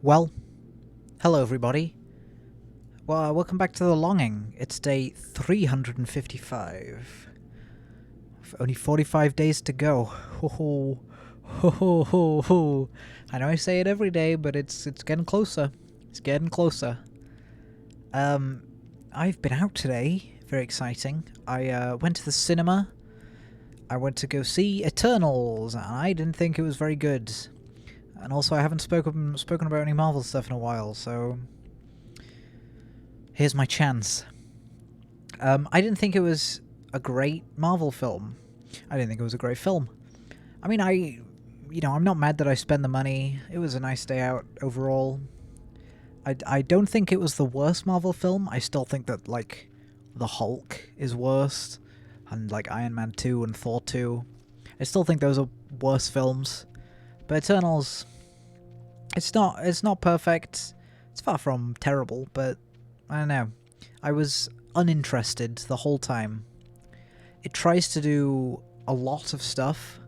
Well, hello everybody. Well, welcome back to The Longing. It's day 355. Only 45 days to go. Ho ho. Ho ho ho ho. I know I say it every day, but it's getting closer. It's getting closer. I've been out today. Very exciting. I went to the cinema. I went to go see Eternals, and I didn't think it was very good. And also, I haven't spoken about any Marvel stuff in a while, so here's my chance. I didn't think it was a great Marvel film. I didn't think it was a great film. I mean, I'm not mad that I spent the money. It was a nice day out overall. I don't think it was the worst Marvel film. I still think that, like, the Hulk is worst, and, like, Iron Man 2 and Thor 2. I still think those are worse films. But Eternals, it's not perfect. It's far from terrible, but I don't know. I was uninterested the whole time. It tries to do a lot of stuff,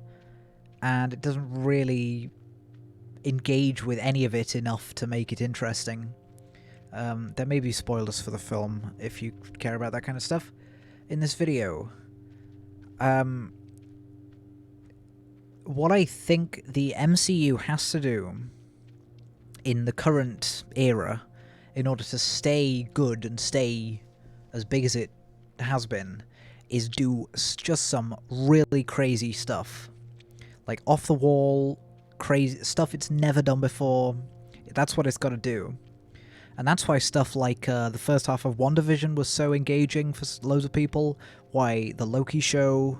and it doesn't really engage with any of it enough to make it interesting. There may be spoilers for the film if you care about that kind of stuff in this video. What I think the MCU has to do in the current era in order to stay good and stay as big as it has been is do just some really crazy stuff. Like off the wall, crazy stuff it's never done before. That's what it's got to do. And that's why stuff like the first half of WandaVision was so engaging for loads of people. Why the Loki show...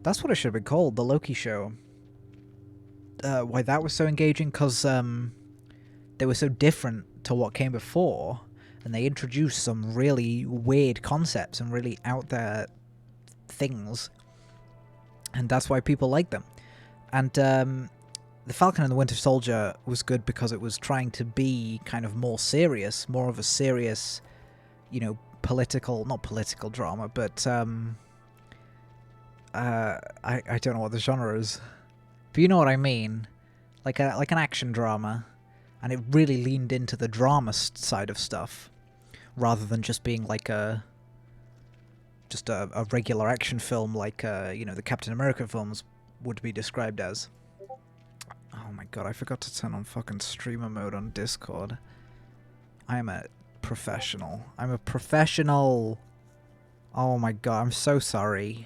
That's what it should have been called, the Loki show. Why that was so engaging, because they were so different to what came before, and they introduced some really weird concepts and really out there things, and that's why people like them. And The Falcon and the Winter Soldier was good because it was trying to be kind of more serious, more of a serious, not political drama, but I don't know what the genre is, but you know what I mean, like an action drama. And it really leaned into the drama side of stuff, rather than just being like a regular action film like the Captain America films would be described as. Oh my god, I forgot to turn on fucking streamer mode on Discord. I am a professional. I'm a professional! Oh my god, I'm so sorry.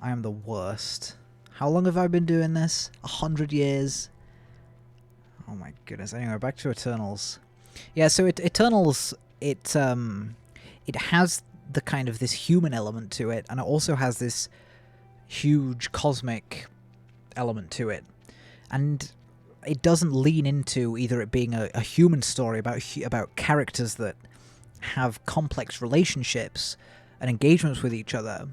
I am the worst. How long have I been doing this? 100 years? Oh my goodness. Anyway, back to Eternals. Yeah, so Eternals, it has the kind of this human element to it, and it also has this huge cosmic element to it. And it doesn't lean into either it being a human story about characters that have complex relationships and engagements with each other.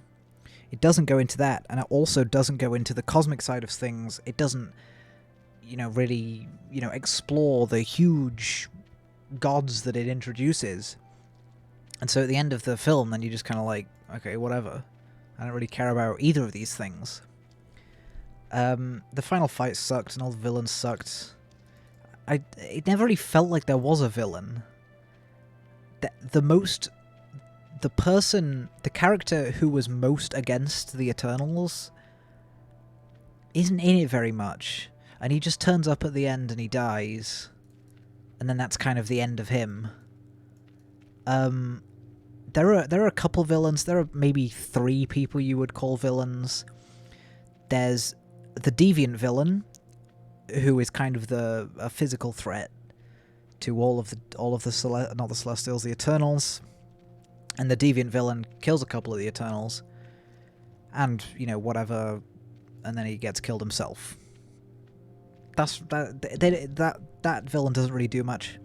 It doesn't go into that, and it also doesn't go into the cosmic side of things. It doesn't really, explore the huge gods that it introduces. And so at the end of the film, then you just kind of like, okay, whatever. I don't really care about either of these things. The final fight sucked, and all the villains sucked. It never really felt like there was a villain. The character who was most against the Eternals isn't in it very much. And he just turns up at the end and he dies. And then that's kind of the end of him. There are a couple villains. There are maybe 3 people you would call villains. There's the Deviant villain, who is kind of a physical threat to all of the not the Celestials, the Eternals. And the Deviant villain kills a couple of the Eternals. And, whatever. And then he gets killed himself. That villain doesn't really do much.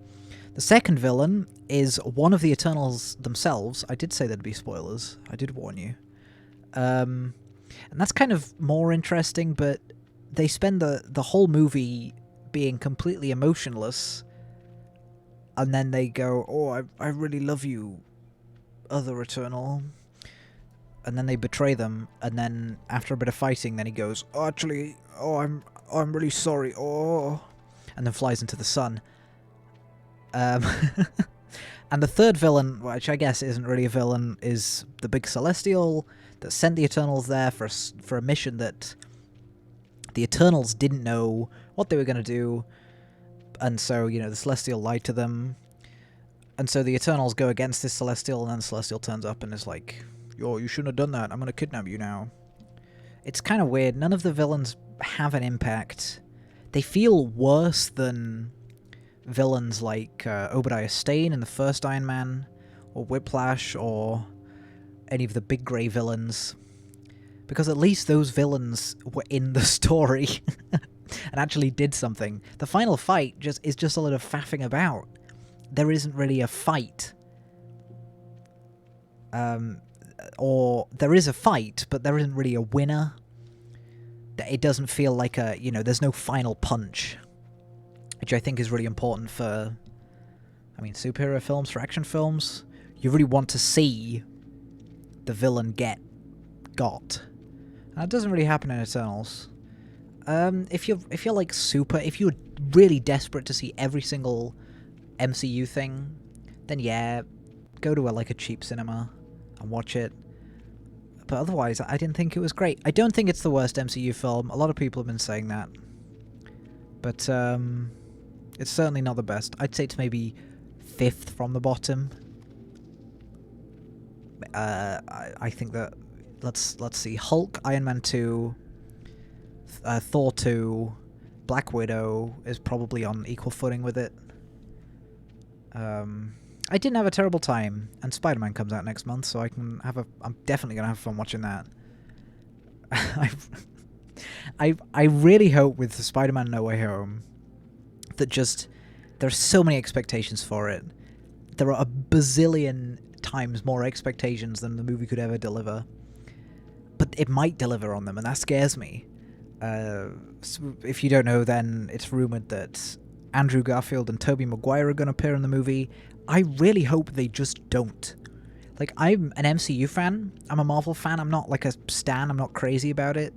The second villain is one of the Eternals themselves. I did say there'd be spoilers. I did warn you. And that's kind of more interesting, but they spend the whole movie being completely emotionless, and then they go, "Oh, I really love you, other Eternal." And then they betray them, and then after a bit of fighting, then he goes, "Oh, actually, I'm really sorry, oh," and then flies into the sun. Um, and the third villain, which I guess isn't really a villain, is the big Celestial that sent the Eternals there for a mission that the Eternals didn't know what they were going to do. And so, the Celestial lied to them. And so the Eternals go against this Celestial, and then the Celestial turns up and is like, yo, you shouldn't have done that. I'm going to kidnap you now. It's kind of weird. None of the villains have an impact. They feel worse than villains like Obadiah Stane in the first Iron Man, or Whiplash, or any of the big grey villains. Because at least those villains were in the story and actually did something. The final fight is just a lot of faffing about. There isn't really a fight. Or there is a fight, but there isn't really a winner. It doesn't feel like there's no final punch. Which I think is really important for, superhero films, for action films. You really want to see the villain got. And that doesn't really happen in Eternals. If you're really desperate to see every single MCU thing, then yeah, go to a cheap cinema and watch it. But otherwise, I didn't think it was great. I don't think it's the worst MCU film. A lot of people have been saying that. But it's certainly not the best. I'd say it's maybe 5th from the bottom. I think that let's see. Hulk, Iron Man 2, Thor 2, Black Widow is probably on equal footing with it. I didn't have a terrible time, and Spider-Man comes out next month, so I'm definitely gonna have fun watching that. I really hope with the Spider-Man No Way Home that there's so many expectations for it. There are a bazillion times more expectations than the movie could ever deliver. But it might deliver on them, and that scares me. So if you don't know, then it's rumored that Andrew Garfield and Tobey Maguire are going to appear in the movie. I really hope they just don't. I'm an MCU fan. I'm a Marvel fan. I'm not a stan. I'm not crazy about it.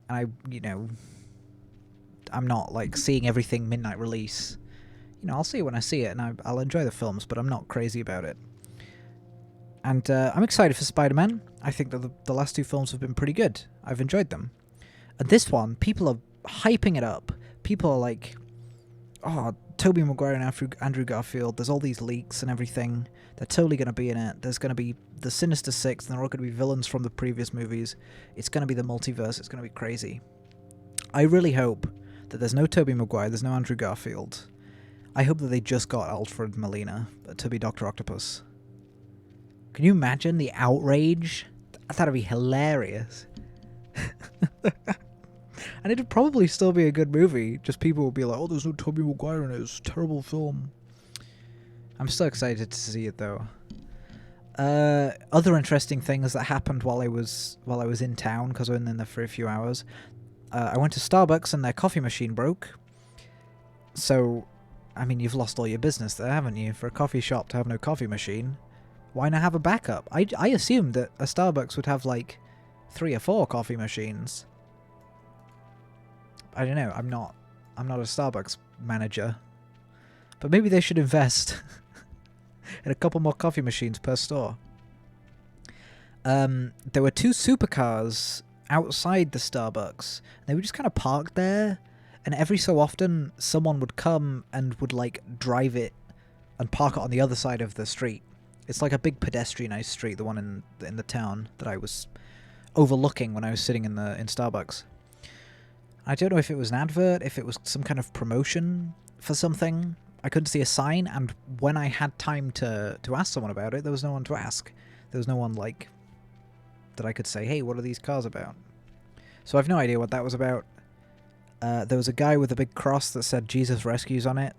And I'm not seeing everything midnight release. I'll see it when I see it, and I'll enjoy the films, but I'm not crazy about it. And I'm excited for Spider-Man. I think that the last 2 films have been pretty good. I've enjoyed them. And this one, people are hyping it up. People are like, oh, Tobey Maguire and Andrew Garfield, there's all these leaks and everything. They're totally going to be in it. There's going to be the Sinister Six, and they're all going to be villains from the previous movies. It's going to be the multiverse. It's going to be crazy. I really hope that there's no Tobey Maguire, there's no Andrew Garfield. I hope that they just got Alfred Molina to be Dr. Octopus. Can you imagine the outrage? That'd be hilarious. And it'd probably still be a good movie. Just people would be like, oh, there's no Tobey Maguire in it. It's a terrible film. I'm so excited to see it, though. Other interesting things that happened while I was in town, because I was in there for a few hours. I went to Starbucks and their coffee machine broke. So, you've lost all your business there, haven't you? For a coffee shop to have no coffee machine. Why not have a backup? I assumed that a Starbucks would have 3 or 4 coffee machines. I don't know. I'm not a Starbucks manager. But maybe they should invest in a couple more coffee machines per store. There were 2 supercars outside the Starbucks. They were just kind of parked there, and every so often someone would come and would drive it and park it on the other side of the street. It's like a big pedestrianised street, the one in the town that I was overlooking when I was sitting in Starbucks. I don't know if it was an advert, if it was some kind of promotion for something. I couldn't see a sign, and when I had time to ask someone about it, there was no one to ask. There was no one that I could say, hey, what are these cars about? So I've no idea what that was about. There was a guy with a big cross that said Jesus Rescues on it,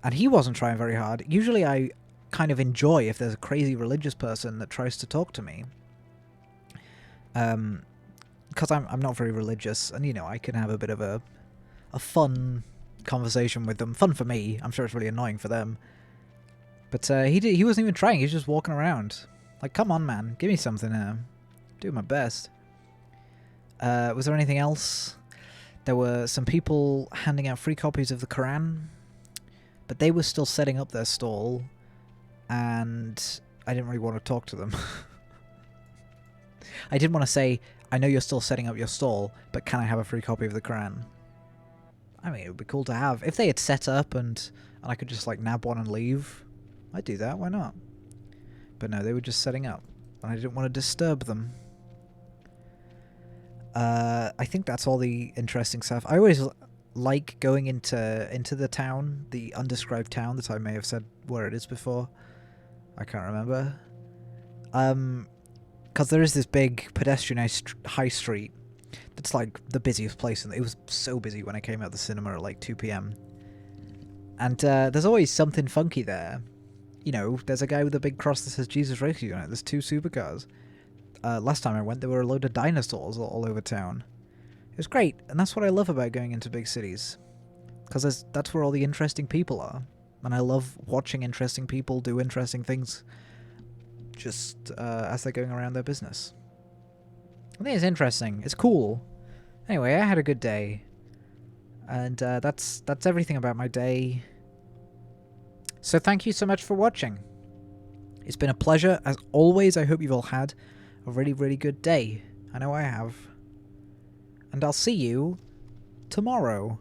and he wasn't trying very hard. Usually I kind of enjoy if there's a crazy religious person that tries to talk to me. Because I'm not very religious, and I can have a bit of a fun conversation with them. Fun for me. I'm sure it's really annoying for them. But he wasn't even trying. He was just walking around. Come on, man, give me something here. Do my best. Was there anything else? There were some people handing out free copies of the Quran But they were still setting up their stall, and I didn't really want to talk to them. I did want to say, I know you're still setting up your stall, but can I have a free copy of the Quran? I mean, it would be cool to have. If they had set up and I could just, like, nab one and leave, I'd do that, why not? But no, they were just setting up, and I didn't want to disturb them. I think that's all the interesting stuff. I always like going into the town, the undescribed town that I may have said where it is before. I can't remember. Because there is this big pedestrianised high street that's like the busiest place, and it was so busy when I came out of the cinema at like 2 p.m. And there's always something funky there. You know, there's a guy with a big cross that says Jesus Rescue on it. There's 2 supercars. Last time I went, there were a load of dinosaurs all over town. It was great, and that's what I love about going into big cities. Because that's where all the interesting people are. And I love watching interesting people do interesting things just as they're going around their business. I think it's interesting. It's cool. Anyway, I had a good day. And that's everything about my day. So thank you so much for watching. It's been a pleasure. As always, I hope you've all had a really, really good day. I know I have. And I'll see you tomorrow.